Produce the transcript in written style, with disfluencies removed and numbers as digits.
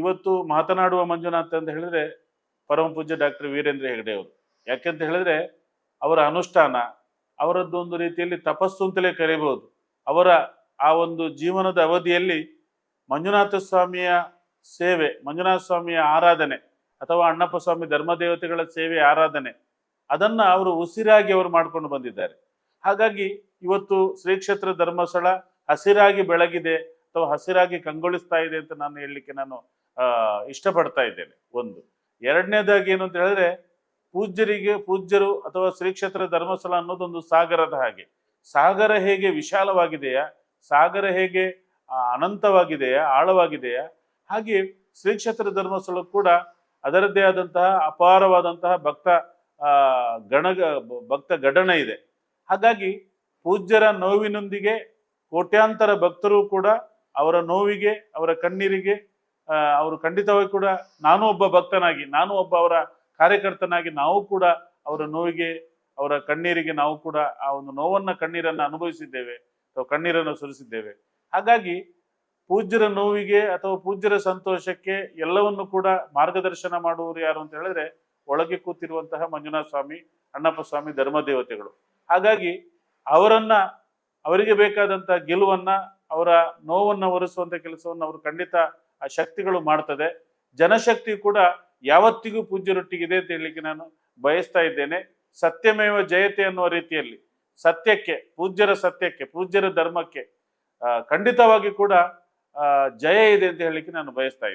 ಇವತ್ತು ಮಾತನಾಡುವ ಮಂಜುನಾಥ್ ಅಂತ ಹೇಳಿದ್ರೆ ಪರಮ ಪೂಜ್ಯ ಡಾಕ್ಟರ್ ವೀರೇಂದ್ರ ಹೆಗಡೆ ಅವರು. ಯಾಕೆಂತ ಹೇಳಿದ್ರೆ ಅವರ ಅನುಷ್ಠಾನ, ಅವರದ್ದೊಂದು ರೀತಿಯಲ್ಲಿ ತಪಸ್ಸು ಅಂತಲೇ ಕರೀಬಹುದು. ಅವರ ಆ ಒಂದು ಜೀವನದ ಅವಧಿಯಲ್ಲಿ ಮಂಜುನಾಥ ಸ್ವಾಮಿಯ ಸೇವೆ, ಮಂಜುನಾಥ ಸ್ವಾಮಿಯ ಆರಾಧನೆ ಅಥವಾ ಅಣ್ಣಪ್ಪ ಸ್ವಾಮಿ ಧರ್ಮದೇವತೆಗಳ ಸೇವೆ ಆರಾಧನೆ, ಅದನ್ನ ಅವರು ಉಸಿರಾಗಿ ಅವರು ಮಾಡ್ಕೊಂಡು ಬಂದಿದ್ದಾರೆ. ಹಾಗಾಗಿ ಇವತ್ತು ಶ್ರೀ ಕ್ಷೇತ್ರ ಧರ್ಮಸ್ಥಳ ಹಸಿರಾಗಿ ಬೆಳಗಿದೆ ಅಥವಾ ಹಸಿರಾಗಿ ಕಂಗೊಳಿಸ್ತಾ ಇದೆ ಅಂತ ನಾನು ಹೇಳಲಿಕ್ಕೆ ನಾನು ಇಷ್ಟಪಡ್ತಾ ಇದ್ದೇನೆ. ಒಂದು. ಎರಡನೇದಾಗಿ ಏನು ಅಂತ ಹೇಳಿದ್ರೆ, ಪೂಜ್ಯರು ಅಥವಾ ಶ್ರೀ ಕ್ಷೇತ್ರ ಧರ್ಮಸ್ಥಳ ಅನ್ನೋದೊಂದು ಸಾಗರದ ಹಾಗೆ. ಸಾಗರ ಹೇಗೆ ವಿಶಾಲವಾಗಿದೆಯಾ, ಸಾಗರ ಹೇಗೆ ಅನಂತವಾಗಿದೆಯಾ, ಆಳವಾಗಿದೆಯಾ, ಹಾಗೆ ಶ್ರೀ ಕ್ಷೇತ್ರ ಧರ್ಮಸ್ಥಳ ಕೂಡ ಅದರದ್ದೇ ಆದಂತಹ ಅಪಾರವಾದಂತಹ ಭಕ್ತ ಗಡಣ ಇದೆ. ಹಾಗಾಗಿ ಪೂಜ್ಯರ ನೋವಿನೊಂದಿಗೆ ಕೋಟ್ಯಾಂತರ ಭಕ್ತರು ಕೂಡ ಅವರ ನೋವಿಗೆ, ಅವರ ಕಣ್ಣೀರಿಗೆ ಅವರು ಖಂಡಿತವಾಗಿ ಕೂಡ ನಾನು ಒಬ್ಬ ಭಕ್ತನಾಗಿ, ನಾನು ಒಬ್ಬ ಅವರ ಕಾರ್ಯಕರ್ತನಾಗಿ ನಾವು ಕೂಡ ಅವರ ನೋವಿಗೆ, ಅವರ ಕಣ್ಣೀರಿಗೆ ನಾವು ಕೂಡ ಆ ಒಂದು ಕಣ್ಣೀರನ್ನು ಅನುಭವಿಸಿದ್ದೇವೆ ಅಥವಾ ಕಣ್ಣೀರನ್ನು ಸುರಿಸಿದ್ದೇವೆ. ಹಾಗಾಗಿ ಪೂಜ್ಯರ ನೋವಿಗೆ ಅಥವಾ ಪೂಜ್ಯರ ಸಂತೋಷಕ್ಕೆ ಎಲ್ಲವನ್ನು ಕೂಡ ಮಾರ್ಗದರ್ಶನ ಮಾಡುವವರು ಯಾರು ಅಂತ ಹೇಳಿದ್ರೆ ಒಳಗೆ ಕೂತಿರುವಂತಹ ಮಂಜುನಾಥ ಸ್ವಾಮಿ, ಅಣ್ಣಪ್ಪ ಸ್ವಾಮಿ ಧರ್ಮದೇವತೆಗಳು. ಹಾಗಾಗಿ ಅವರಿಗೆ ಬೇಕಾದಂತಹ ಗೆಲುವನ್ನ, ಅವರ ನೋವನ್ನ ಒರೆಸುವಂತ ಕೆಲಸವನ್ನು ಅವರು ಖಂಡಿತ ಆ ಶಕ್ತಿಗಳು ಮಾಡ್ತದೆ. ಜನಶಕ್ತಿ ಕೂಡ ಯಾವತ್ತಿಗೂ ಪೂಜ್ಯರೊಟ್ಟಿಗಿದೆ ಅಂತ ಹೇಳಲಿಕ್ಕೆ ನಾನು ಬಯಸ್ತಾ ಇದ್ದೇನೆ. ಸತ್ಯಮೇವ ಜಯತೆ ಅನ್ನುವ ರೀತಿಯಲ್ಲಿ ಸತ್ಯಕ್ಕೆ, ಪೂಜ್ಯರ ಧರ್ಮಕ್ಕೆ ಖಂಡಿತವಾಗಿ ಕೂಡ ಜಯ ಇದೆ ಅಂತ ಹೇಳಲಿಕ್ಕೆ ನಾನು ಬಯಸ್ತಾ ಇದ್ದೇನೆ.